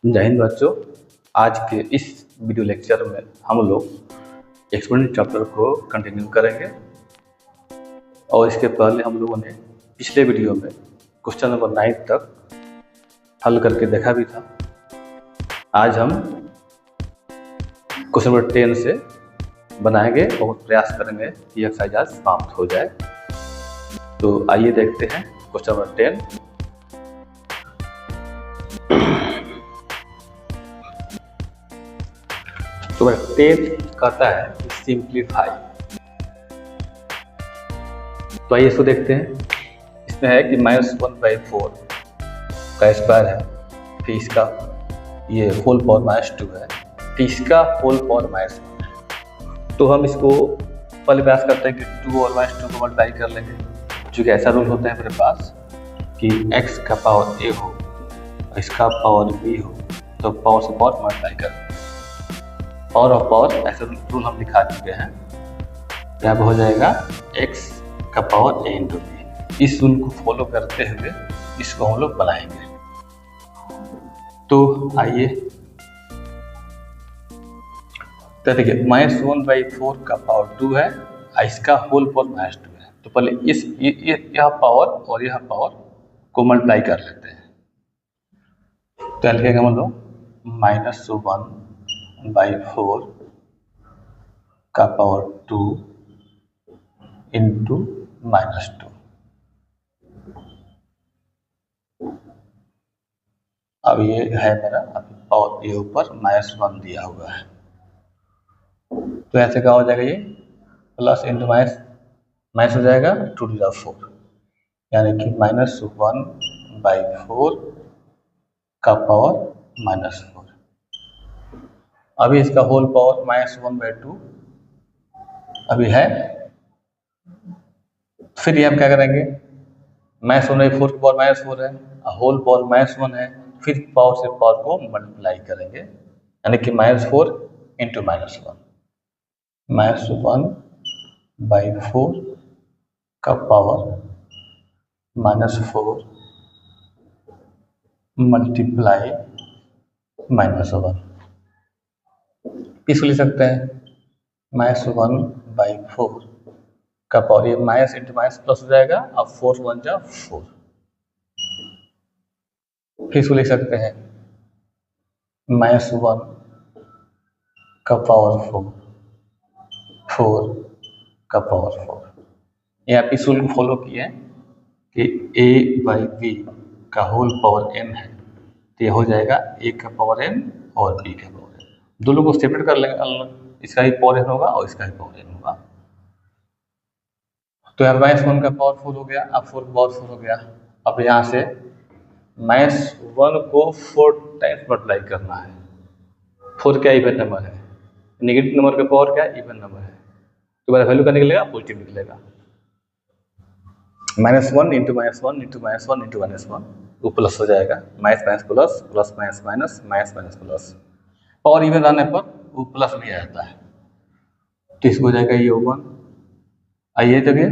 जय हिंद बच्चों। आज के इस वीडियो लेक्चर में हम लोग एक्सपोनेंट चैप्टर को कंटिन्यू करेंगे और इसके पहले हम लोगों ने पिछले वीडियो में क्वेश्चन नंबर 9 तक हल करके देखा भी था। आज हम क्वेश्चन नंबर 10 से बनाएंगे और प्रयास करेंगे कि एक्सरसाइज आज समाप्त हो जाए। तो आइए देखते हैं क्वेश्चन नंबर 10। तो 10 कहता है सिंप्लीफाई। तो आइए इसको देखते हैं। इसमें है कि -1/4 का स्क्वायर है, फिर इसका ये होल पावर -2 है, फिर इसका होल पावर -1 है। तो हम इसको पहले प्रयास करते हैं कि 2 और -2 को मल्टीप्लाई कर लेंगे। चूँकि ऐसा रूल होता है मेरे पास कि x का पावर a हो, इसका पावर b हो, तो पावर से पावर मल्टीप्लाई कर और पावर, ऐसा रूल हम दिखा चुके हैं। यहाँ पे हो जाएगा x का पावर a इंटू बी। इस रूल को फॉलो करते हुए इसको हम लोग बनाएंगे। तो आइए तो देखिए -1/4 का पावर 2 है, इसका होल पावर -2 है। तो पहले इस यह पावर और यह पावर को मल्टीप्लाई कर लेते हैं। तो लिखेंगे हम लोग -1/4 का पावर 2 इंटू -2। अब ये है मेरा पावर, ये ऊपर -1 दिया हुआ है। तो ऐसे क्या हो जाएगा, ये प्लस इंटू माइनस हो जाएगा 2 to the 4, यानी कि -1/4 का पावर -4। अभी इसका होल पावर -1/2 अभी है। फिर ये हम क्या करेंगे, -1/4 की पावर -4 है, होल पावर -1 है, फिर पावर से पावर को मल्टीप्लाई करेंगे, यानी कि -4 इंटू -1। -1/4 का पावर -4 मल्टीप्लाई -1। इसको लिख सकते हैं -1/4 का पावर, ये माइनस इंटू माइनस प्लस हो जाएगा, अब 4 1 जा 4। फिर इसको लिख सकते हैं -1 का पावर 4 का पावर 4। ये आप इस रूल को फॉलो किए कि a/b का होल पावर n है, तो ये हो जाएगा a का पावर n और b का पावर n। दोनों को सेपरेट कर लेंगे अलग, इसका ही पावर n होगा और इसका ही पावर n होगा। तो यहाँ -1 का पावर 4 हो गया, अब 4 का पावर 4 हो गया। अब यहाँ से -1 को 4 टाइम्स मल्टीप्लाई करना है। 4 क्या इवन नंबर है, नेगेटिव नंबर का पावर क्या इवन नंबर है, तो मेरा वैल्यू क्या निकलेगा, पॉजिटिव निकलेगा। -1 इंटू -1 इंटू -1 इंटू -1, वो प्लस हो जाएगा, minus minus plus, plus minus minus, minus minus plus. Power even रहने पर वो प्लस भी आ जाता है, तो इसको हो जाएगा ये 1। आइए जगह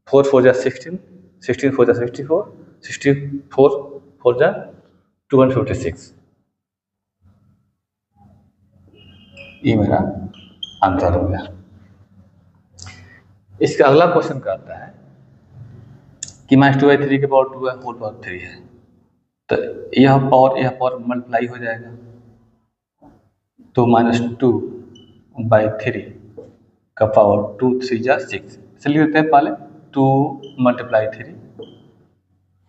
4 4 जा 16, 16 4 जा 64, 64 4 जा 256। ये मेरा आंसर हो गया। इसका अगला क्वेश्चन कहता है कि -2/3 के पावर 2 है, होल पावर 3 है, तो यह पावर मल्टीप्लाई हो जाएगा। तो -2/3 का पावर 2 3 जा 6, चलिए लिखते हैं पहले 2 × 3,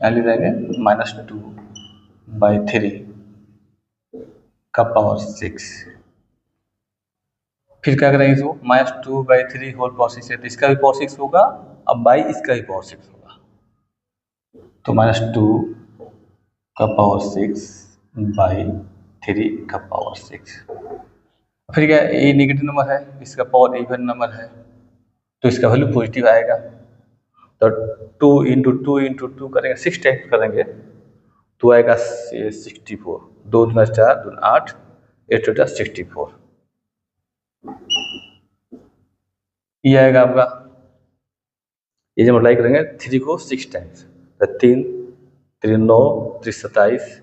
यहाँ लिख देंगे -2/3 का पावर 6। फिर क्या करेंगे, इसको -2/3 होल पावर 6 है, तो इसका भी पावर 6 होगा, अब बाई इसका भी पावर 6 होगा, तो -2 का पावर 6/3 का पावर 6। फिर क्या, ये नेगेटिव नंबर है, इसका पावर इवन नंबर है, तो इसका वैल्यू पॉजिटिव आएगा। तो 2 इंटू 2 इंटू 2 करेंगे, 6 टाइम्स करेंगे तो आएगा 64, 2 दूना 4, 2 8, 8 टू 64। ये आएगा आपका, ये जब मल्टीप्लाई करेंगे 3 को 6 टाइम्स, तो 3 3 9 3 27,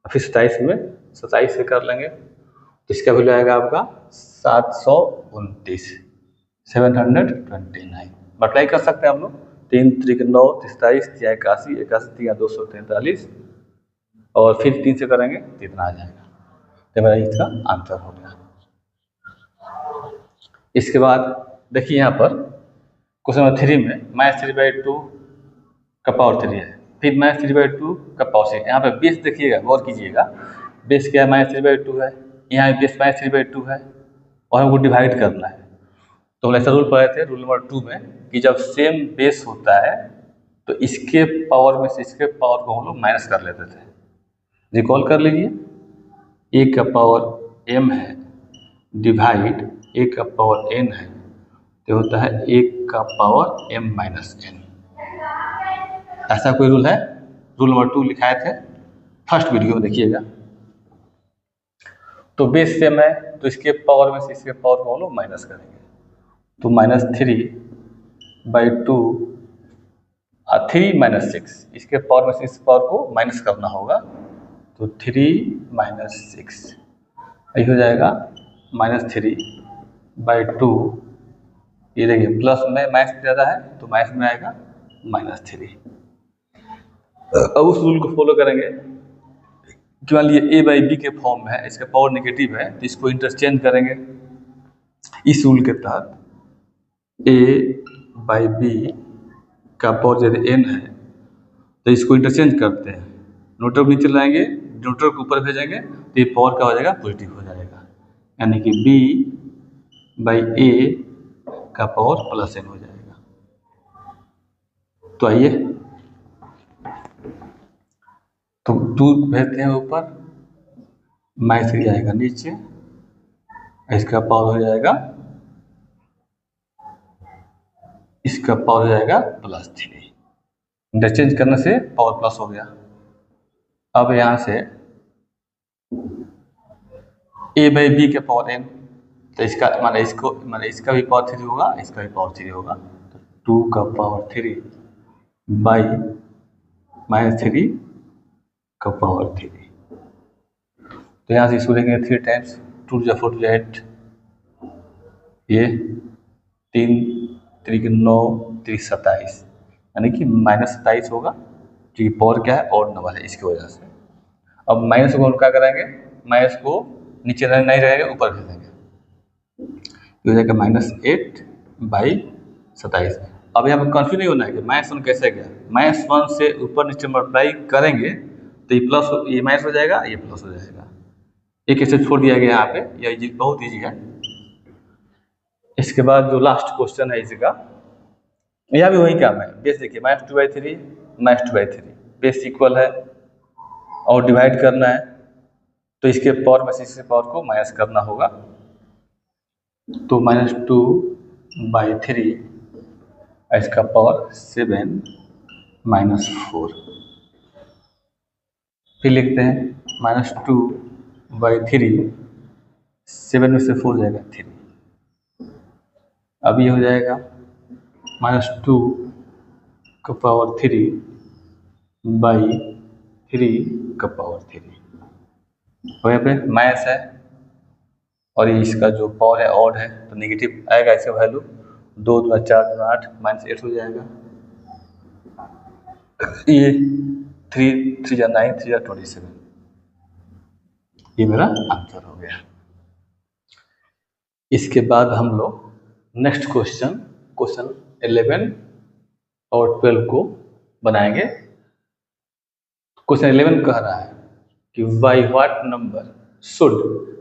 फिर 27 में 27 से कर लेंगे तो इसका वैल्यू आएगा आपका 729, 729। मल्टीप्लाई कर सकते हैं हम लोग, 3 त्रिक 9, 27, 81, 81 243 और फिर 3 से करेंगे तो इतना आ जाएगा। तो मेरा इसका आंसर हो गया। इसके बाद देखिए यहाँ पर क्वेश्चन नंबर 3 में -3/2 का पावर 3 है, फिर -3/2 का पावर 6। यहाँ पे बेस देखिएगा, गौर कीजिएगा, बेस क्या है, -3/2 है, यहाँ बेस -3/2 है और हमको डिवाइड करना है। तो हम ऐसा रूल पढ़े थे रूल नंबर 2 में कि जब सेम बेस होता है तो इसके पावर में से इसके पावर को हम लोग माइनस कर लेते थे। रिकॉल कर लीजिए, a का पावर m है डिवाइड a का पावर n है तो होता है a का पावर m माइनस n। ऐसा कोई रूल है, रूल नंबर 2 लिखाए थे फर्स्ट वीडियो में, देखिएगा। तो बेस सेम है तो इसके पावर में से इसके पावर को हम लोग माइनस करेंगे, तो -3/2 3 - 6, इसके पावर में से इस पावर को माइनस करना होगा तो 3 - 6 यही हो जाएगा -3/2। ये देखिए प्लस में माइनस ज़्यादा है तो माइनस में आएगा -3। अब उस रूल को फॉलो करेंगे कि मान लीजिए a/b के फॉर्म में है, इसका पावर नेगेटिव है तो इसको इंटरचेंज करेंगे। इस रूल के तहत a/b का पावर यदि n है तो इसको इंटरचेंज करते हैं, न्यूट्रल को नीचे लाएंगे, न्यूट्रल को ऊपर भेजेंगे तो ये पावर क्या हो जाएगा, पॉजिटिव हो जाएगा, यानी कि b/a का पावर +n हो जाएगा। तो आइए तो 2 भेजते हैं ऊपर, -3 आएगा नीचे, इसका पावर हो जाएगा, इसका पावर हो जाएगा +3। इंटरचेंज करने से पावर प्लस हो गया। अब यहाँ से a/b के पावर n, तो इसका माने इसका भी पावर 3 होगा, इसका भी पावर 3 होगा, तो 2 का पावर 3 बाई -3 का पावर 3। तो यहाँ से इसको देखेंगे 3 टाइम्स, 2 × 4 = 8, ये 3 त्रिक 9 त्रिक 27, यानी कि -27 होगा, क्योंकि पावर क्या है, ऑड नंबर है, इसकी वजह से। अब माइनस को हम क्या करेंगे, माइनस को नीचे नहीं रहेगा, ऊपर भेजेंगे, हो जाएगा -8/27। अब यहाँ पर कंफ्यूज नहीं होना है कि -1 कैसे गया, -1 से ऊपर नीचे मल्टीप्लाई करेंगे तो ये प्लस, ये माइनस हो जाएगा, ये प्लस हो जाएगा, एक ऐसे छोड़ दिया गया यहाँ पे, यह बहुत ईजी है। इसके बाद जो लास्ट क्वेश्चन है इसका, यह भी वही काम है, बेस देखिए -2/3 -2/3, बेस इक्वल है और डिवाइड करना है तो इसके पावर में से इसके पावर को माइनस करना होगा, तो -2/3 इसका पावर 7 -4। फिर लिखते हैं -2/3, 7 में से 4 जाएगा 3, अब ये हो जाएगा -2 का पावर 3/3 का पावर 3। और यहाँ पे माइनस है और ये इसका जो पावर है ऑड है तो नेगेटिव आएगा, इसका वैल्यू 2 × 4 × 8 -8 हो जाएगा, ये 3 3 × 9 3 × 27, ये मेरा आंसर हो गया। इसके बाद हम लोग नेक्स्ट क्वेश्चन 11 और 12 को बनाएंगे। क्वेश्चन 11 कह रहा है कि by what number should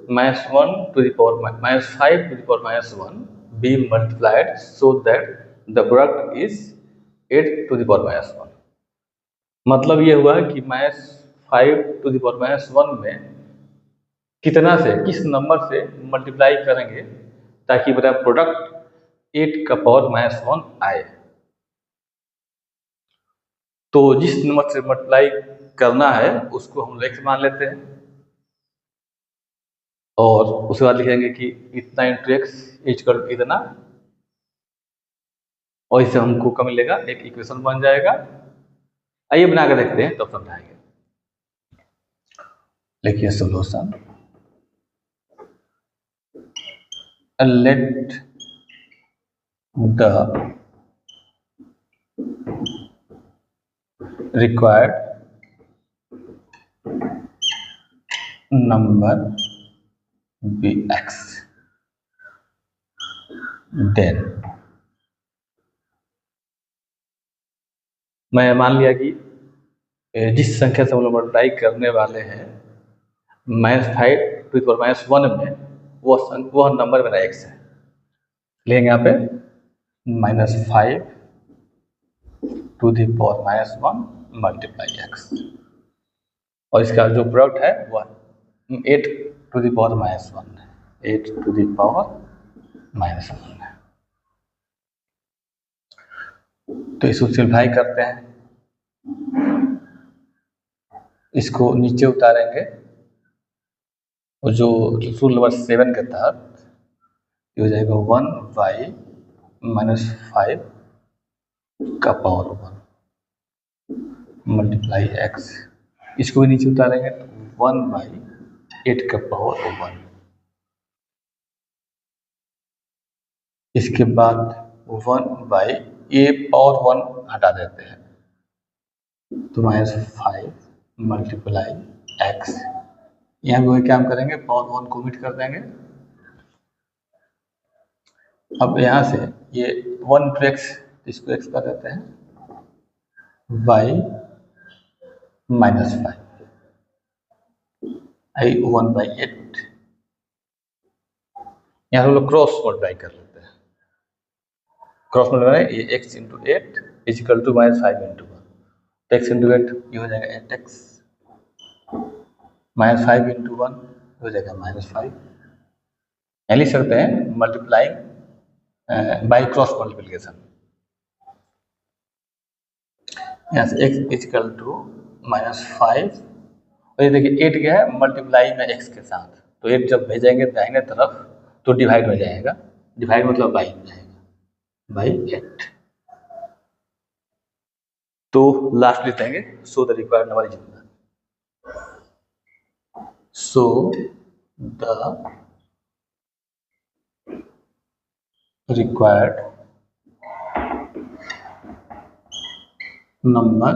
-1 to the power -5 to the power -1 be multiplied so that the product is 8 to the power -1। मतलब ये हुआ कि -5 to the power -1 में कितना से, किस नंबर से मल्टीप्लाई करेंगे ताकि मेरा प्रोडक्ट 8 का पावर -1 आए। तो जिस नंबर से मल्टीप्लाई करना है उसको हम x मान लेते हैं और उसके बाद लिखेंगे कि इतना इंटू x इक्वल इतना, और इससे हमको क्या मिलेगा, एक इक्वेशन बन जाएगा। आइए बना के देखते हैं तब समझाएंगे। लिखिए solution, let the required number be x, then मैं मान लिया कि जिस संख्या से हम लोग मल्टीप्लाई करने वाले हैं -5 टू द पावर -1 में वह नंबर मेरा x है। लेंगे यहाँ पे -5 to the power -1 multiply x, और इसका जो प्रोडक्ट है वह 8 टू द पावर -1 है, 8 टू द पावर -1 है। तो इसको सिंप्लीफाई करते हैं, इसको नीचे उतारेंगे और जो रूल नंबर 7 के तहत ये हो जाएगा 1/-5 का पावर 1 मल्टीप्लाई x, इसको भी नीचे उतारेंगे तो 1/8 का पावर 1। इसके बाद 1/a⁴ हटा देते हैं तो -5 मल्टीप्लाई x, यहाँ भी वही काम करेंगे, पावर 1 को मिट कर देंगे। अब यहाँ से ये 1 to x, इसको x कर देते हैं y -5 आई 1/8, यहाँ हम लोग क्रॉस मल्टीप्लाई कर लेते हैं, क्रॉस मल्टीप्लाई ये x into 8 equal to -5 into 1, तो x इंटू 8 ये हो जाएगा 8x, -5 इंटू 1 हो जाएगा -5, यहाँ लिख सकते हैं मल्टीप्लाइंग बाई क्रॉस मल्टीप्लिकेशन, यहाँ से x इजिकल टू -5, और ये देखिए 8 क्या है मल्टीप्लाई में x के साथ, तो 8 जब भेजेंगे दाहिने तरफ तो डिवाइड में जाएगा, डिवाइड मतलब बाई में जाएगा, बाई 8। तो लास्ट लिख देंगे so the required number is, so the required number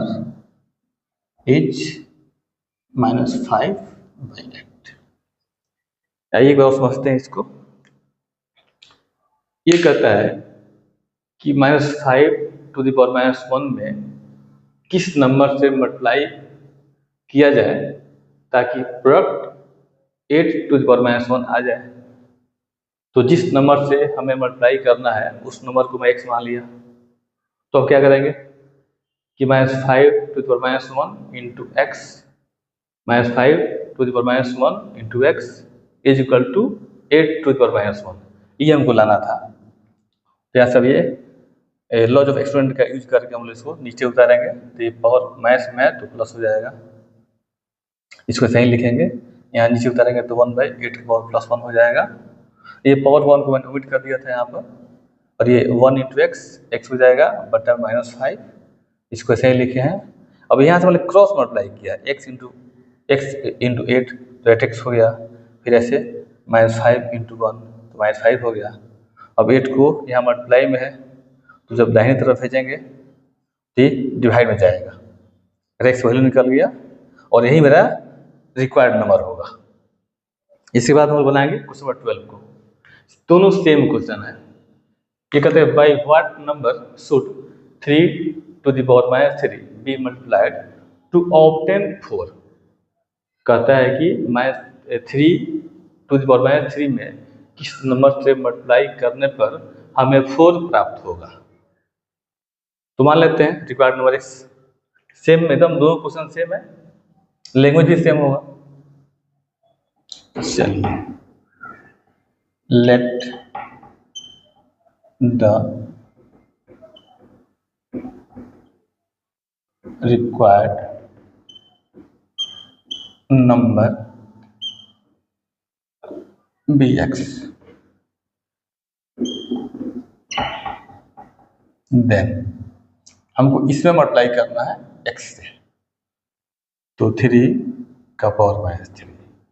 is -5/8। आइए एक बार समझते हैं इसको। ये कहता है कि -5 टू द पावर -1 में किस नंबर से मल्टीप्लाई किया जाए ताकि प्रोडक्ट 8 टू द पावर -1 आ जाए। तो जिस नंबर से हमें मल्टीप्लाई करना है उस नंबर को मैं x मान लिया, तो अब क्या करेंगे कि -5 to the power -1 into x, -5 to the power -1 into x is equal to 8 to the power -1, ये हमको लाना था। तो यहाँ सब ये लॉज ऑफ एक्सपेरिमेंट का यूज करके हम लोग इसको नीचे उतारेंगे, तो ये पावर मैथ में तो प्लस हो जाएगा, इसको सही लिखेंगे, यहाँ नीचे उतारेंगे तो 1/8 का पावर +1 हो जाएगा। ये पावर 1 को मैंने ओमिट कर दिया था यहाँ पर, और ये 1 इंटू एक्स हो जाएगा बटा -5, इसको सही लिखे हैं। अब यहाँ से मैंने क्रॉस मल्टीप्लाई किया, x इंटू 8 तो 8x हो गया, फिर ऐसे -5 इंटू 1 तो -5 हो गया। अब 8 को यहाँ मल्टीप्लाई में है तो जब दाहिनी तरफ भेजेंगे तो डिवाइड में जाएगा, x वैल्यू निकल गया और यही मेरा रिक्वायर्ड नंबर होगा। इसके बाद हम लोग बनाएंगे क्वेश्चन नंबर 12 को, दोनों सेम क्वेश्चन है। ये कहते हैं by what number should 3 to the power -3 be multiplied to obtain 4। कहता है कि 3 टू द पावर -3 में किस नंबर से मल्टीप्लाई करने पर हमें 4 प्राप्त होगा। तो मान लेते हैं रिक्वायर्ड नंबर x सेम, एकदम दोनों क्वेश्चन सेम है, लैंग्वेज भी सेम होगा। चलिए, let the required number be x, then हमको इसमें मल्टीप्लाई करना है x से, तो 3 का पावर -3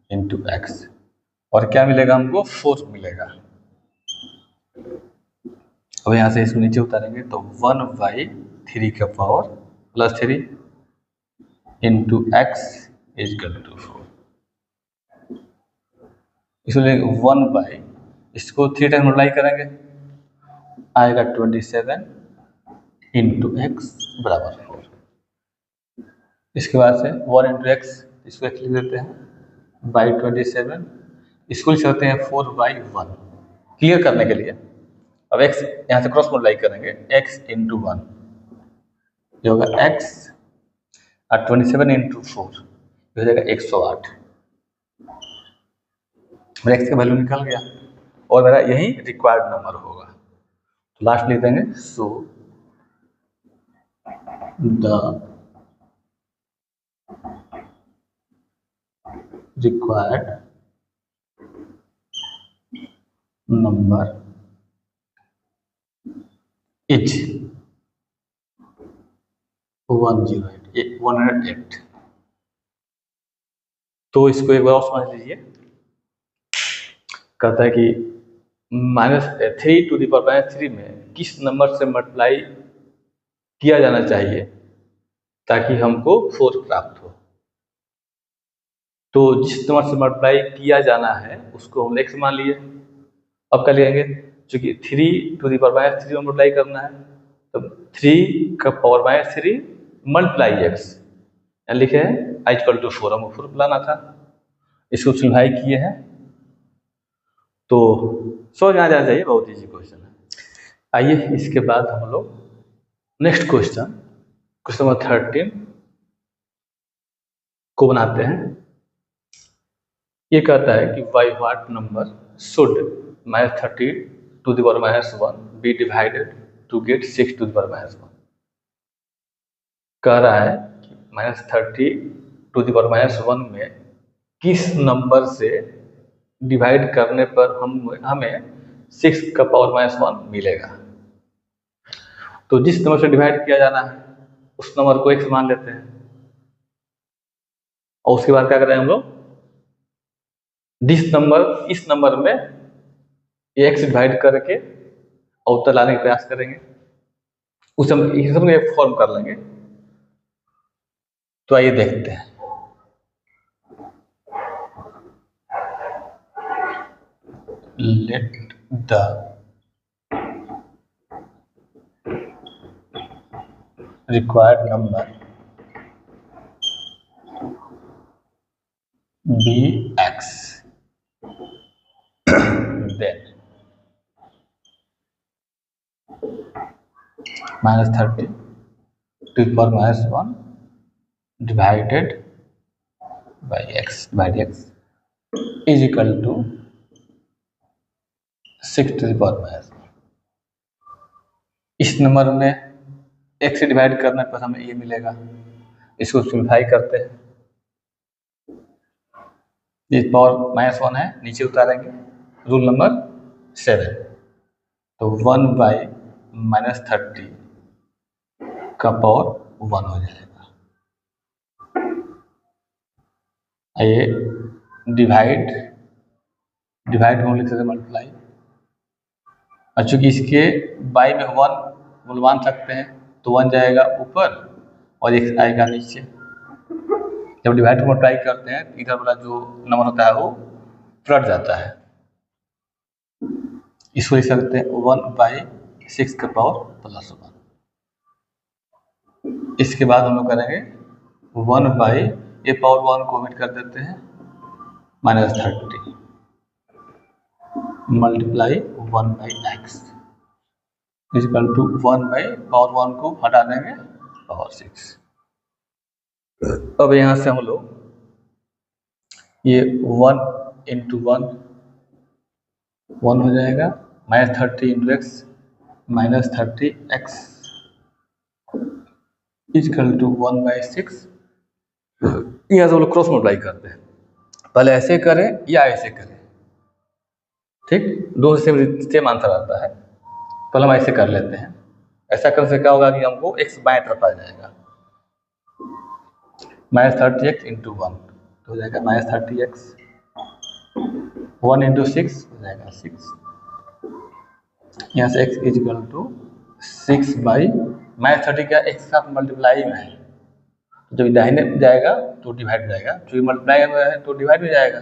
इंटू एक्स, और क्या मिलेगा हमको 4 मिलेगा। अब यहाँ से इसको नीचे उतारेंगे तो 1/3 का power +3 into x equal to 4। इसलिए 1 इसको 3 टाइम मल्टीप्लाई करेंगे, आएगा 27 इंटू एक्स बराबर 4। इसके बाद से 1 इंटू एक्स, इसको एक्स लिख देते हैं बाई 27, इसको लिख सकते हैं 4/1 क्लियर करने के लिए। अब x यहाँ से क्रॉस मल्टीप्लाई करेंगे, x इंटू 1 जो होगा x, और 27 इंटू 4 हो जाएगा 108। मेरा x का वैल्यू निकल गया और मेरा यही रिक्वायर्ड नंबर होगा। तो लास्ट लिख देंगे so the required number is 108। तो इसको एक बार और समझ लीजिए। कहता है कि -3 में किस नंबर से मल्टीप्लाई किया जाना चाहिए ताकि हमको 4 प्राप्त हो। तो जिस नंबर से मल्टीप्लाई किया जाना है उसको हम x मान लिए। अब क्या लिखेंगे, चूंकि 3 में मल्टीप्लाई करना है तो 3 का पावर -3 मल्टीप्लाई x, लिखे हैं = 4, हमको 4 लाना था, इसको सिम्प्लीफाई किए हैं तो समझ में आ जाना चाहिए। बहुत ईजी क्वेश्चन है। आइए इसके बाद हम लोग नेक्स्ट क्वेश्चन नंबर 13 को बनाते हैं। ये कहता है कि by what number should -30 be divided to get 6 कह रहा है कि -30 में किस नंबर से डिवाइड करने पर हमें 6 का पावर -1 मिलेगा। तो जिस नंबर से डिवाइड किया जाना है उस नंबर को x मान लेते हैं और उसके बाद क्या करें हम लोग, इस नंबर में x डिवाइड करके और उत्तर लाने का प्रयास करेंगे, उस हम एक फॉर्म कर लेंगे। तो आइए देखते हैं। Let the required number be x, then -30 to the power -1 divided by x is equal to 6 to the power -1। इस नंबर में x से डिवाइड करने पर हमें ये मिलेगा। इसको सिम्प्लीफाई करते हैं, ये पावर -1 है, नीचे उतारेंगे, रूल नंबर 7। तो 1/-30 का पावर 1 हो जाएगा। ये डिवाइड हम लिख सकते मल्टीप्लाई, और चूंकि इसके बाई में 1 मान सकते हैं तो 1 जाएगा ऊपर और x आएगा नीचे। जब डिवाइड मल्टीप्लाई करते हैं इधर वाला जो नंबर होता है वो पलट जाता है। इसको लिख सकते हैं 1/6 का पावर +1। इसके बाद हम लोग करेंगे 1/, ये पावर 1 को ओमिट कर देते हैं, -30 मल्टीप्लाई 1/x इक्वल टू 1/पावर 1 को हटा देंगे पावर 6। अब यहाँ से हम लोग ये 1 इंटू 1 हो जाएगा, -30 into x -30x equal to 1/6। यहाँ से हम लोग क्रॉस मल्टीप्लाई करते हैं, पहले ऐसे करें या ऐसे करें, ठीक, दो सेम आंसर आता है। पहले हम ऐसे कर लेते हैं। ऐसा करने से क्या होगा कि हमको x बाएं तरफ आ जाएगा, -30x इंटू 1 तो हो जाएगा -30x 1 इंटू 6 हो जाएगा 6, यहाँ से x इजिकल टू 6 बाई -30 का x के साथ मल्टीप्लाई में है, तो जब दाहिने जाएगा तो डिवाइड हो जाएगा, चूँकि मल्टीप्लाई में है तो डिवाइड हो जाएगा,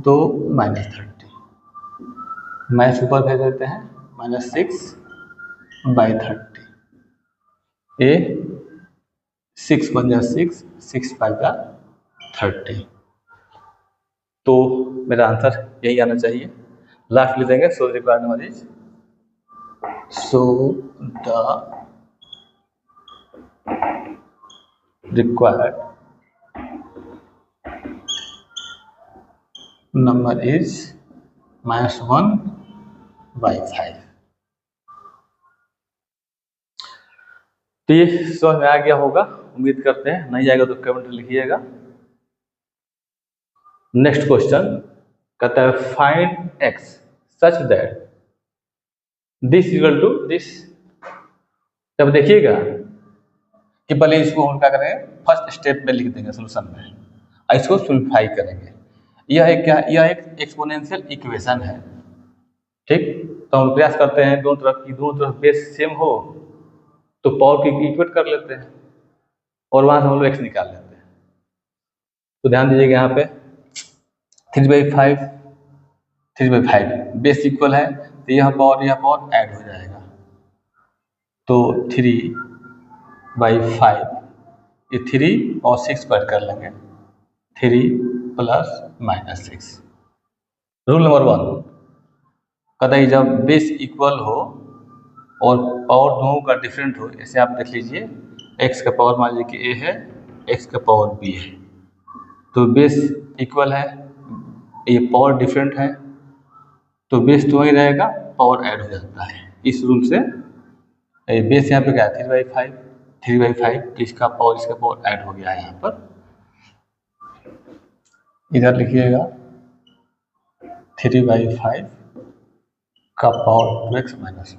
तो -30 माइनस ऊपर भेज देते हैं, -6/30 ये 6 बन जाए 6, 6/30, तो मेरा आंसर यही आना चाहिए। लास्ट लिख देंगे so required number is, so the required number is -1/5। तो ये समझ में आ गया होगा, उम्मीद करते हैं, नहीं आएगा तो कमेंट लिखिएगा। नेक्स्ट क्वेश्चन कहता है find x such that this equal to this. जब देखिएगा कि पहले इसको हम क्या करें, फर्स्ट स्टेप में लिख देंगे सोल्यूशन में, इसको सिंप्लीफाई करेंगे। यह एक क्या, यह एक एक्सपोनेंशियल इक्वेशन है, ठीक। तो हम प्रयास करते हैं दोनों तरफ बेस सेम हो तो पावर की इक्वेट कर लेते हैं और वहां से हम लोग x निकाल लेते हैं। तो ध्यान दीजिएगा यहाँ पे 3/5 बेस इक्वल है, तो यह पावर ऐड हो जाएगा, तो 3/5 ये 3 और 6 को ऐड कर लेंगे, 3 + -6। रूल नंबर 1 कहता है जब बेस इक्वल हो और पावर दोनों का डिफरेंट हो, जैसे आप देख लीजिए x का पावर मान लीजिए कि a है, x का पावर b है, तो बेस इक्वल है, ये पावर डिफरेंट है, तो बेस तो वही रहेगा, पावर ऐड हो जाता है। इस रूल से बेस यहाँ पे क्या है 3/5, तो इसका पावर ऐड हो गया है। यहाँ पर इधर लिखिएगा 3/5 का पावर 2x - 1,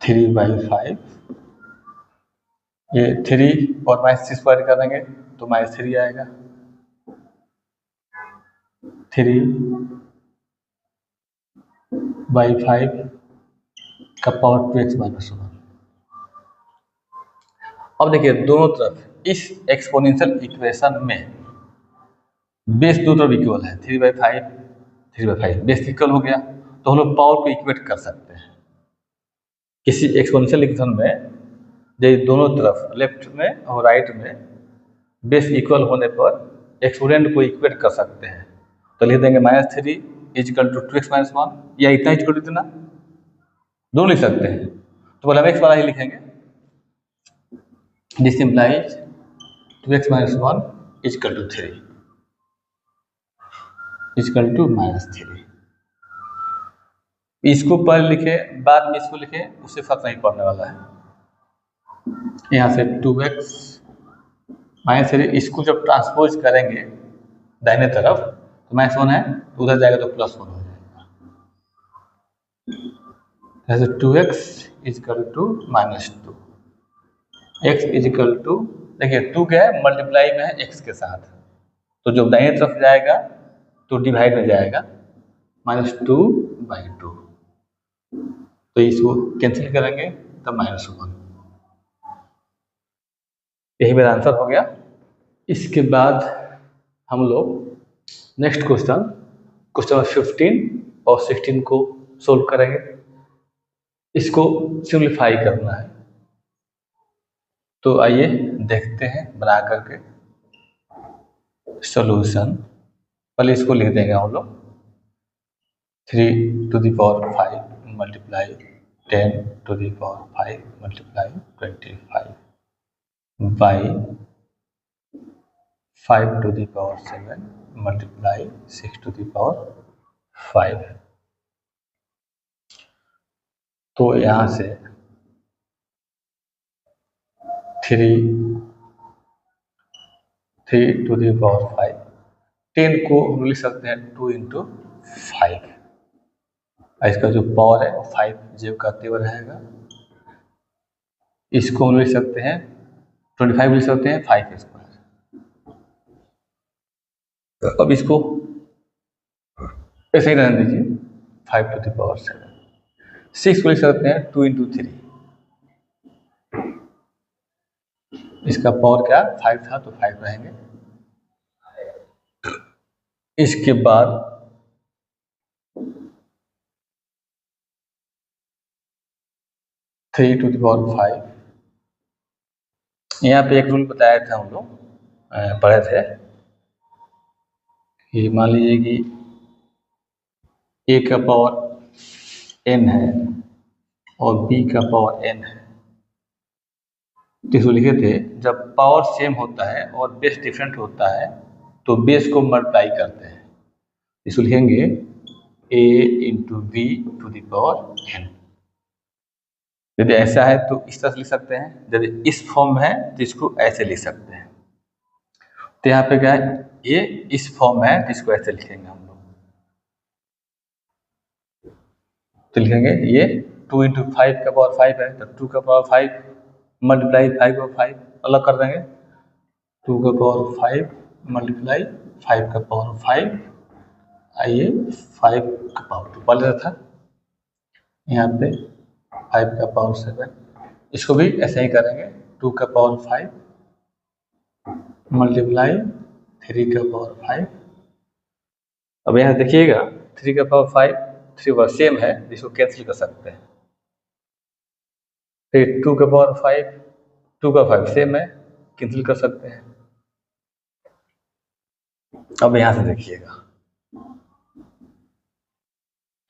3/5 ये 3 और -6 को ऐड करेंगे तो -3 आएगा, 3/5 का पावर 2x - 1। अब देखिए दोनों तरफ इस एक्सपोनेंशियल इक्वेशन में बेस दो तरफ इक्वल है, 3/5 बेस इक्वल हो गया, तो हम लोग पावर को इक्वेट कर सकते हैं। किसी एक्सपोनेंशियल इक्वेशन में जब दोनों तरफ लेफ्ट में और राइट में बेस इक्वल होने पर एक्सपोनेंट को इक्वेट कर सकते हैं, तो लिख देंगे -3 = 2x - 1, या इतना इक्वल टू इतना, दोनों लिख सकते हैं। तो पहले हम x वाला ही लिखेंगे, दिस इम्प्लाइज 2x - 1 = 3 -3। इसको पहले लिखे बाद में इसको लिखे, उससे फर्क नहीं पड़ने वाला है। यहाँ से 2x -3, इसको जब ट्रांसपोज करेंगे दाहिने तरफ तो -1 है, उधर जाएगा तो +1 हो जाएगा। जैसे 2x = -2, x = देखिए 2 क्या है, मल्टीप्लाई में है x के साथ, तो जब दाहिने तरफ जाएगा तो डिवाइड में जाएगा, -2/2, तो इसको कैंसिल करेंगे तब -1। यही मेरा आंसर हो गया। इसके बाद हम लोग नेक्स्ट क्वेश्चन नंबर 15 और 16 को सोल्व करेंगे। इसको सिंप्लीफाई करना है, तो आइए देखते हैं बना करके सॉल्यूशन। पहले इसको लिख देंगे हम लोग 3 to the power 5 multiply 10 to the power 5 multiply 25 by 5 to the power 7 multiply 6 to the power 5। तो यहाँ से 3 to the power 5, 10 को हम लिख सकते हैं 2 × 5, इसका जो पावर है 5 जेब का तेवर रहेगा। इसको हम लिख सकते हैं 25 लिख सकते हैं 5², अब इसको ऐसे ही रहने दीजिए, 5⁻⁷। 6 को लिख सकते हैं 2 × 3, इसका पावर क्या 5 था तो 5 रहेंगे। इसके बाद 3⁵, यहाँ पे एक रूल बताया था हम लोग पढ़े थे कि मान लीजिए कि a का पावर n है और b का पावर n है, तो इसको लिखे थे जब पावर सेम होता है और बेस डिफरेंट होता है तो बेस को मल्टीप्लाई करते हैं। इसको लिखेंगे a × b to the power n। यदि ऐसा है तो इस तरह से लिख सकते हैं, यदि इस फॉर्म में है तो इसको ऐसे लिख सकते हैं। तो यहाँ पे क्या है, ये इस फॉर्म में है तो इसको ऐसे लिखेंगे हम लोग। तो लिखेंगे ये 2 × 5 का पावर 5 है तो 2 का पावर 5 मल्टीप्लाई 5 का 5 अलग कर देंगे, 2 का पावर 5 मल्टीप्लाई 5 का पावर 5, आइए 5 का पावर 2 पहले था, यहाँ पे 5 का पावर 7, इसको भी ऐसे ही करेंगे, 2 का पावर 5 मल्टीप्लाई 3 का पावर 5। अब यहाँ देखिएगा 3 का पावर 5 3 बार सेम है जिसको कैंसिल कर सकते हैं। फिर 2 का पावर 5 2 का 5 सेम है, कैंसिल कर सकते हैं। अब यहाँ से देखिएगा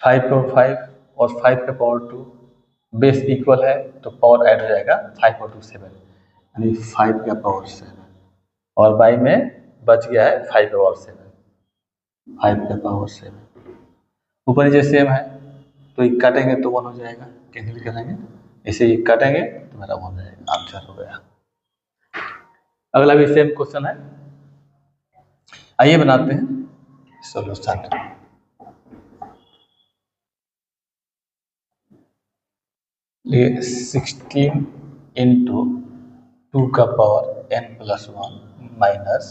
5 का पावर 5 और 5 का पावर 2 बेस इक्वल है तो पावर ऐड हो जाएगा, 5 और 2 7 यानी 5 का पावर 7 और बाई में बच गया है 5 का पावर 7, 5 का पावर 7 ऊपर नीचे सेम है तो ये काटेंगे तो 1 हो जाएगा, कैंसिल करेंगे, इसे ये काटेंगे तो मेरा 1 हो जाएगा, आंसर हो गया। अगला भी सेम क्वेश्चन है, आइए बनाते हैं सॉल्यूशन। ये 16 × 2 का पावर n + 1 माइनस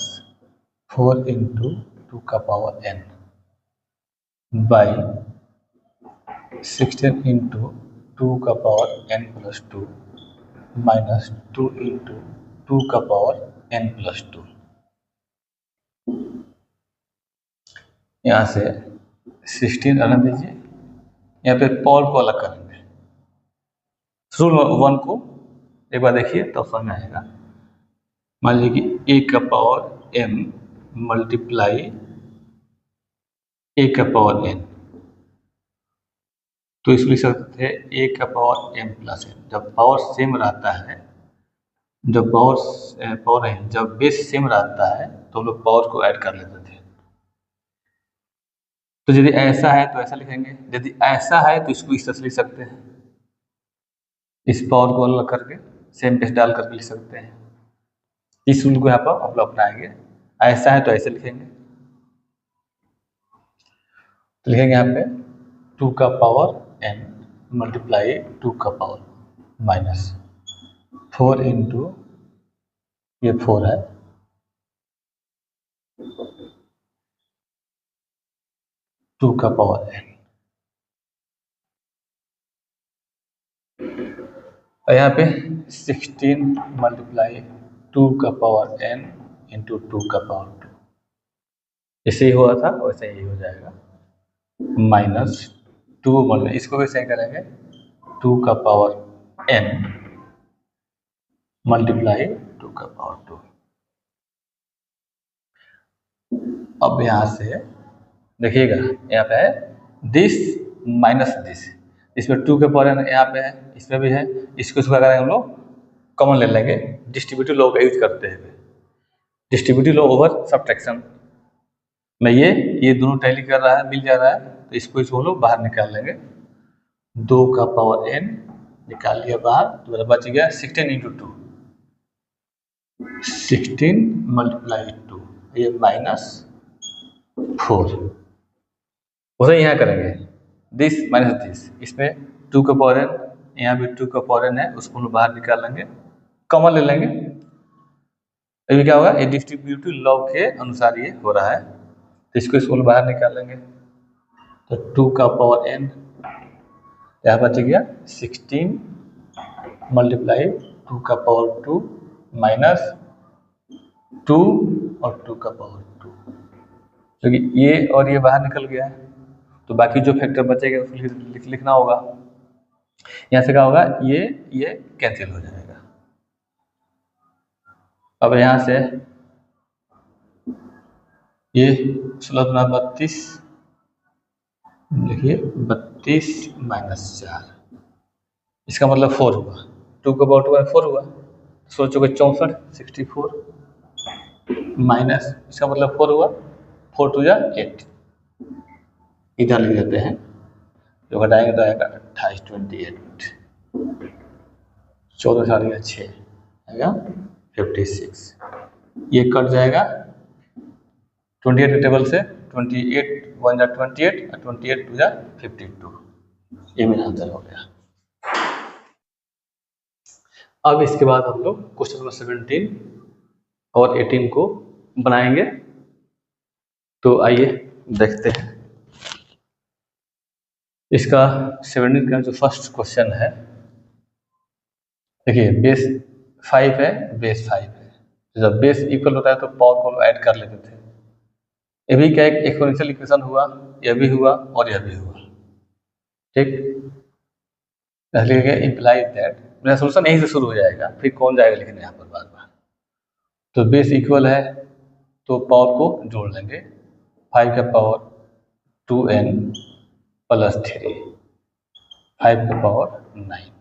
4 × 2 का पावर n बाई 16 × 2 का पावर n + 2 माइनस 2 × 2 का पावर n + 2। यहाँ से 16 रहने दीजिए, यहाँ पे पावर को अलग करेंगे। रूल 1 को एक बार देखिए तो समझ में आएगा। मान लीजिए कि a का पावर m मल्टीप्लाई a का पावर n, तो इसको लिख सकते थे a का पावर m + n। जब पावर सेम रहता है, जब बेस सेम रहता है तो हम लोग पावर को ऐड कर लेते थे। तो यदि ऐसा है तो ऐसा लिखेंगे, यदि ऐसा है तो इसको इस तरह से लिख सकते हैं, इस पावर को अलग करके सेम बेस डाल करके लिख सकते हैं। इस रूल को यहाँ पर हम लोग अपनाएंगे, ऐसा है तो ऐसे लिखेंगे, तो लिखेंगे यहाँ पे 2 का पावर n मल्टीप्लाई 2 का पावर माइनस 4 × ये 4 है 2 का पावर n, और यहाँ पे 16 मल्टीप्लाई 2 का पावर n × 2 का पावर 2, इसे ही हुआ था वैसे ही हो जाएगा, माइनस 2 मल्टीप्लाई, इसको भी सही करेंगे 2 का पावर n मल्टीप्लाई 2 का पावर 2। अब यहाँ से देखिएगा यहाँ पे है दिस माइनस दिस, इसमें 2 के पावर n यहाँ पे है, इसमें भी है, इसको करेंगे हम लोग कॉमन ले लेंगे, डिस्ट्रीब्यूटिव लॉ का यूज करते हैं, डिस्ट्रीब्यूटिव लॉ ओवर सब्ट्रैक्शन में ये दोनों टैली कर रहा है, मिल जा रहा है, तो इसको लोग बाहर निकाल लेंगे। 2 का पावर n निकाल लिया बाहर तो मेरा बच गया 16 × 2, 16 मल्टीप्लाई 2, ये माइनस 4, वैसे यहाँ करेंगे दिस माइनस दिस, इसमें 2 का पावर n, यहाँ भी 2 का पावर n है, उसको हम बाहर निकाल लेंगे, कॉमन ले लेंगे। अभी क्या होगा, ये डिस्ट्रीब्यूटिव लॉ के अनुसार ये हो रहा है, तो इसको सोल बाहर निकालेंगे तो 2 का पावर n यहाँ बच गया 16 मल्टीप्लाई 2 का पावर 2 माइनस 2 और 2 का पावर 2, क्योंकि ये और ये बाहर निकल गया है तो बाकी जो फैक्टर बचेगा उसको लिखना होगा। यहाँ से क्या होगा, ये कैंसिल हो जाएगा। अब यहाँ से ये 16×32 देखिए 32 माइनस 4, इसका मतलब 4 हुआ, 2 का पावर 2 में 4 हुआ, सोचो कि 64 64 माइनस इसका मतलब 4 हुआ, 4 2 जा 8, इधर लिख देते हैं, जो घटाएंगे तो आएगा 28 28, 14 साढ़े 6 आएगा 56, ये कट जाएगा 28 के टेबल से, 28 1 जा 28 और 28 2 जा 52, ये मेरा आंसर हो गया। अब इसके बाद हम लोग क्वेश्चन नंबर 17 और 18 को बनाएंगे, तो आइए देखते हैं। इसका 17 का जो फर्स्ट क्वेश्चन है, देखिए बेस 5 है, बेस 5 है, जब बेस इक्वल होता है तो पावर को ऐड कर लेते थे। ये भी क्या एक एक्सपोनेंशियल इक्वेशन हुआ, यह भी हुआ और यह भी हुआ, ठीक। इम्प्लाइज दैट मेरा सोल्यूशन यहीं से शुरू हो जाएगा, फिर कौन जाएगा लिखने यहाँ पर बार बार। तो बेस इक्वल है तो पावर को जोड़ लेंगे, 5 का पावर 2n प्लस 3, 5 का पावर 9।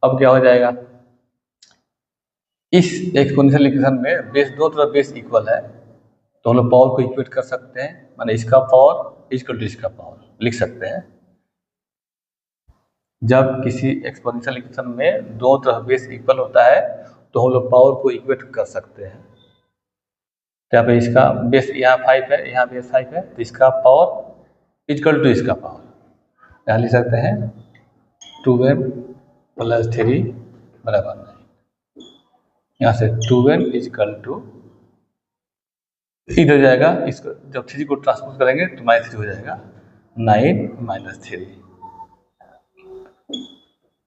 अब क्या हो जाएगा, इस एक्सपोनेंशियल इक्वेशन में बेस दो तरफ बेस इक्वल है तो हम लोग पावर को इक्वेट कर सकते हैं, माने इसका पावर इक्वल टू इसका पावर लिख सकते हैं। जब किसी एक्सपोनेंशियल इक्वेशन में दो तरफ बेस इक्वल होता है तो हम लोग पावर को इक्वेट कर सकते हैं। तो यहाँ पे इसका बेस यहाँ 5 है, यहाँ बेस 5 है, तो इसका पावर इक्वल टू इसका पावर यहाँ लिख सकते हैं 2n प्लस 3 बराबर 9। यहाँ से 2n इक्वल टू इधर जाएगा, इसको जब 3 को ट्रांसपोज करेंगे तो -3 हो जाएगा, 9 माइनस 3।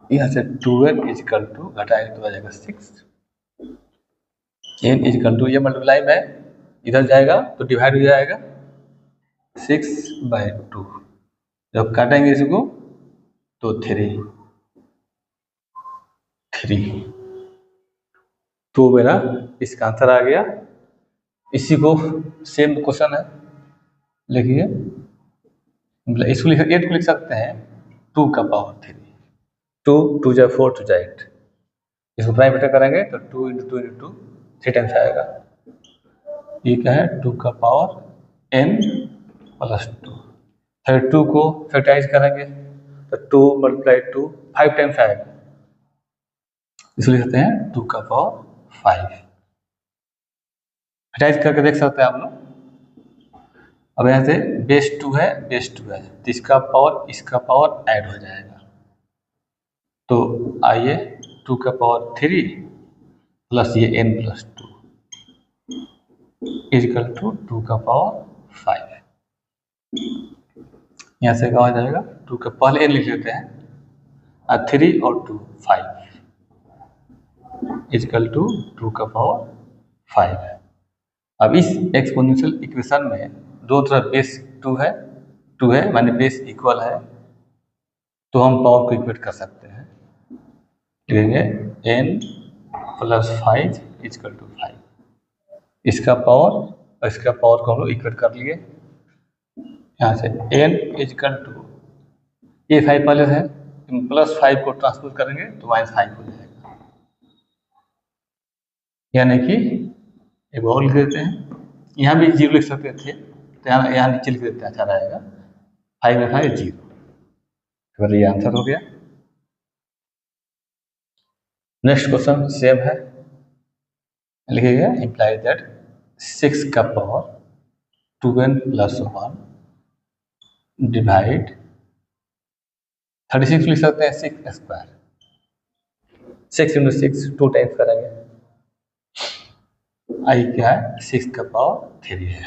यहाँ से 2n इक्वल टू घटाएंगे तो आ जाएगा 6, n इक्वल टू ये मल्टीप्लाई में इधर जाएगा तो डिवाइड हो जाएगा 6/2, जब काटेंगे इसको तो 3 तो मेरा इसका आंसर आ गया। इसी को सेम क्वेश्चन है, लिखिए इसको 8 को लिख सकते हैं 2 का पावर 3, 2 जा 4 2 जा 8, इसको प्राइम बेटर करेंगे तो 2 × 2 × 2 3 टाइम्स आएगा। ये क्या है 2 का पावर n प्लस 2, फिर 2 को फैक्टराइज करेंगे तो 2 × 2 5 टाइम्स आएगा, इसको लिख सकते हैं 2 का पावर 5। फैक्टराइज करके देख सकते हैं आप लोग। अब यहाँ से बेस 2 है, बेस 2 है तो इसका पावर ऐड हो जाएगा, तो आइए 2 का पावर 3 प्लस ये n प्लस 2 इक्वल टू 2 का पावर 5। यहाँ से क्या हो जाएगा, 2 का पहले n लिख लेते हैं, 3 और 2 5 इक्वल टू 2 का पावर 5 है। अब इस एक्सपोनेंशियल इक्वेशन में दो तरफ बेस 2 है माने बेस इक्वल है, तो हम पावर को इक्वेट कर सकते हैं, लिखेंगे n प्लस 5 इक्वल टू 5, इसका पावर और इसका पावर को हम लोग इक्वेट कर लिए। यहाँ से n इक्वल टू ये 5 पहले है, प्लस 5 को ट्रांसपोज करेंगे तो -5 हो जाएगा, यानी कि एक और लिख देते हैं, यहाँ भी 0 लिख सकते थे तो यहाँ नीचे लिख देते हैं, अच्छा रहेगा 5 में 5 0, तो ये आंसर हो गया। नेक्स्ट क्वेश्चन सेम है, लिखिएगा इम्प्लाई दैट 6 का पावर 2n प्लस 1 डिवाइड 36 लिख सकते हैं 6 स्क्वायर, 6 × 6 2 टाइम्स करेंगे आई क्या है 6 का पावर 3 है।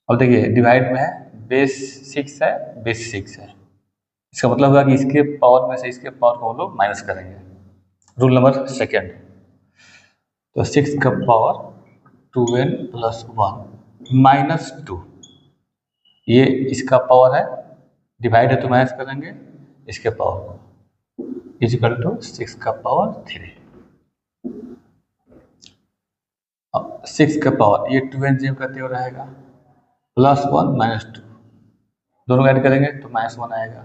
अब देखिए डिवाइड में है बेस 6 है, बेस 6 है, इसका मतलब होगा कि इसके पावर में से इसके पावर को हम लोग माइनस करेंगे। रूल नंबर सेकेंड, तो 6 का पावर 2n + 1 - 2, ये इसका पावर है, डिवाइड है तो माइनस करेंगे इसके पावर को, इजिकल टू 6 का पावर 3। अब 6 का पावर ये 2n जेम करते हुए रहेगा, +1 - 2, दोनों ऐड करेंगे तो -1 आएगा,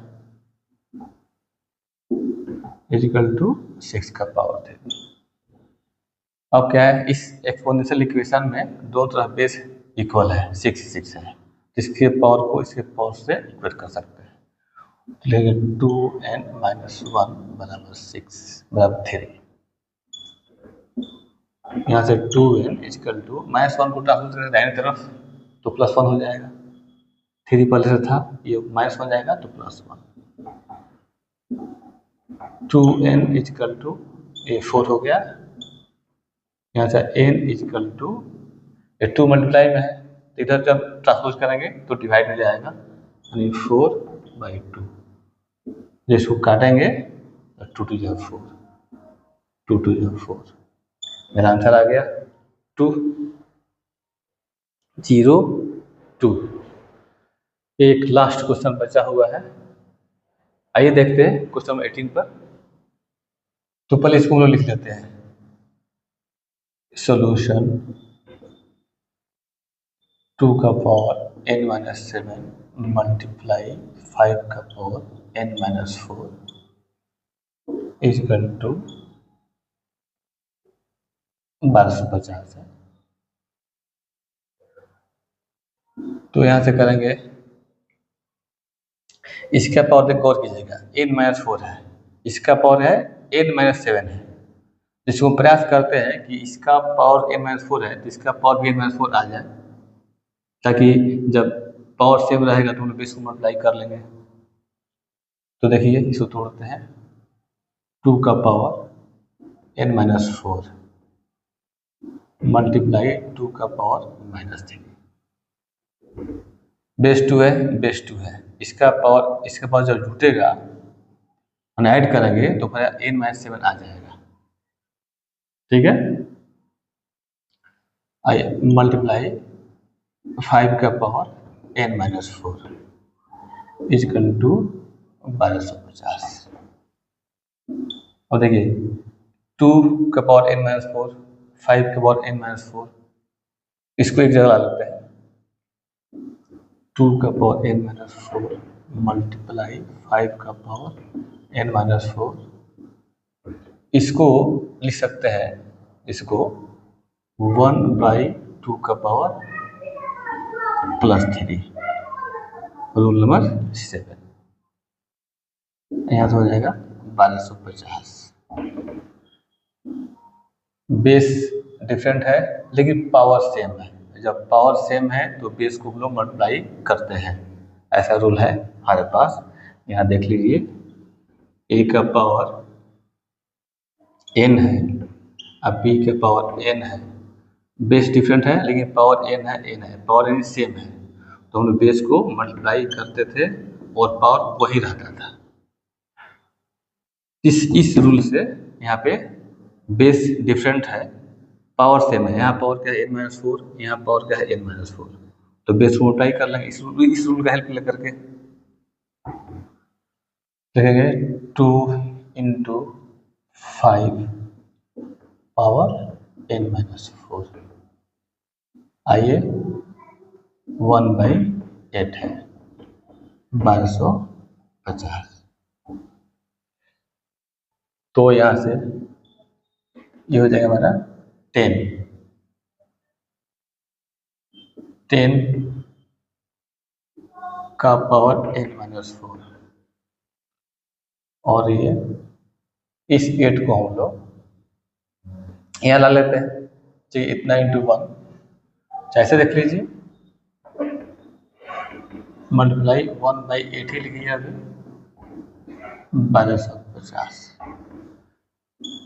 इजिकल टू 6 का पावर 3। अब क्या है, इस एक्सपोनेंशियल इक्वेशन में दो तरफ बेस इक्वल है, 6 6 है, इसके पावर को इसके पावर से इक्वेट कर सकते हैं, लेकिन 2n - 1 = 6 = 3। यहाँ से 2n इक्वल टू -1 को ट्रांसफर करें दाहिने तरफ तो +1 हो जाएगा, 3 पहले से था, ये -1 जाएगा तो +1, 2n इक्वल टू ये 4 हो गया। यहाँ से n इक्वल टू 2 मल्टीप्लाई में है तो इधर जब ट्रांसपोज करेंगे तो डिवाइड हो जाएगा, यानी 4/2, जिसको काटेंगे 2 2 = 4, 2 2 = 4, मेरा आंसर आ गया 2 0 2। एक लास्ट क्वेश्चन बचा हुआ है, आइए देखते हैं क्वेश्चन नंबर 18 पर। तो पहले इसको हम लोग लिख लेते हैं, सॉल्यूशन 2 का पावर n - 7 मल्टीप्लाई 5 का पावर n - 4 इक्वल टू 1250 है। तो यहाँ से करेंगे, इसका पावर देख गौर कीजिएगा, n - 4 है, इसका पावर है n - 7 है, जिसको हम प्रयास करते हैं कि इसका पावर n - 4 है तो इसका पावर भी n - 4 आ जाए, ताकि जब पावर सेम रहेगा तो हम लोग इसको मल्टीप्लाई कर लेंगे। तो देखिए इसको तोड़ते हैं, 2 का पावर n - 4 मल्टीप्लाई 2 का पावर -3, बेस 2 है, बेस 2 है, इसका पावर जब जुटेगा हम ऐड करेंगे तो फिर n - 7 आ जाएगा, ठीक है। आइए मल्टीप्लाई 5 का पावर n - 4 इक्वल टू 1250। और देखिए 2 का पावर n - 4, 5 का पावर n - 4, इसको एक जगह ला लेते हैं, 2 का पावर n - 4 मल्टीप्लाई 5 का पावर n - 4, इसको लिख सकते हैं, इसको 1/2 का पावर +3, रूल नंबर 7, यहाँ से हो जाएगा 1250। बेस डिफरेंट है लेकिन पावर सेम है, जब पावर सेम है तो बेस को हम लोग मल्टीप्लाई करते हैं, ऐसा रूल है हमारे पास। यहाँ देख लीजिए, a का पावर n है, अब b के पावर n है, बेस डिफरेंट है लेकिन पावर n है, पावर n सेम है, तो हम लोग बेस को मल्टीप्लाई करते थे और पावर वही रहता था। इस रूल से यहाँ पे बेस डिफरेंट है, पावर सेम है, यहाँ पावर क्या है n - 4, यहाँ पावर क्या है n - 4, तो बेस को मल्टीप्लाई कर लेंगे इस रूल का हेल्प लेकर के, लिखेंगे 2 × 5 पावर n - 4, आइए 1/8 है, 1250। तो यहाँ से ये हो जाएगा हमारा 10 का पावर n - 4, और ये इस 8 को हम लोग यहाँ ला लेते हैं, चाहिए इतना × 1, ऐसे देख लीजिए, मल्टीप्लाई 1/8 ही लिखिए अभी, 1250।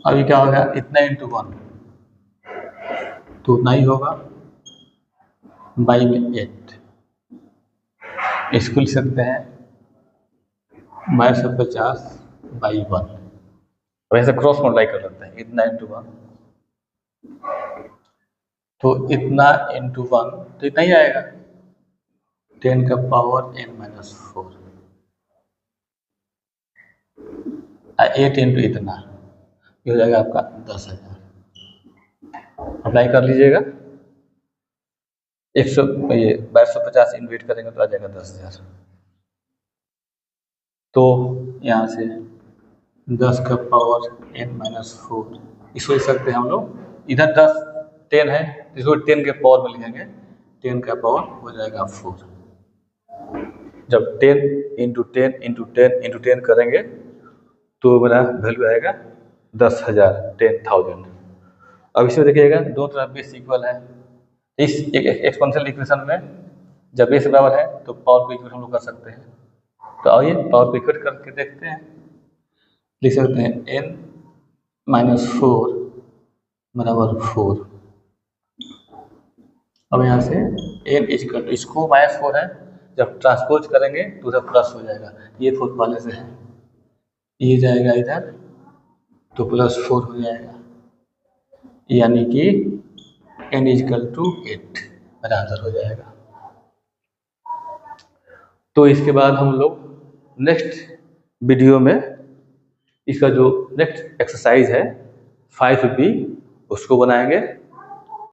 अभी क्या होगा, इतना × 1 तो उतना ही होगा, बाई में 8। इसको लिख सकते हैं 5250 बाई 1। अब ऐसे क्रॉस मल्टीप्लाई कर लेते हैं, इतना इंटू 1, तो इतना इंटू 1 तो इतना ही आएगा, 10 का पावर n-4, 8 इंटू इतना, ये हो जाएगा आपका 10,000। अप्लाई कर लीजिएगा, 1250 इन्वेट करेंगे तो आ जाएगा 10,000। तो यहाँ से 10 का पावर n-4, इसको लिख सकते हैं हम लोग, इधर 10 है, इसको 10 के पावर में लिखेंगे, 10 का पावर हो जाएगा 4। जब 10 इंटू 10 इंटू 10 इंटू 10 करेंगे तो मेरा वैल्यू आएगा 10,000, 10,000। अब इसमें देखिएगा दो तरफ बेस इक्वल है, इस एक्सपोनेंशियल इक्वेशन में जब बेस बराबर है तो पावर को इक्वेट हम लोग कर सकते हैं। तो आइए पावर को इक्वेट करके देखते हैं, लिख सकते हैं n-4 बराबर 4। अब यहाँ से n इक्वल टू, इसको -4 है, जब ट्रांसपोज करेंगे तो उधर प्लस हो जाएगा, ये 4 पहले से है, ये जाएगा इधर तो +4 हो जाएगा, यानी कि n इक्वल टू 8 मेरा आंसर हो जाएगा। तो इसके बाद हम लोग नेक्स्ट वीडियो में इसका जो नेक्स्ट एक्सरसाइज है 5B उसको बनाएंगे।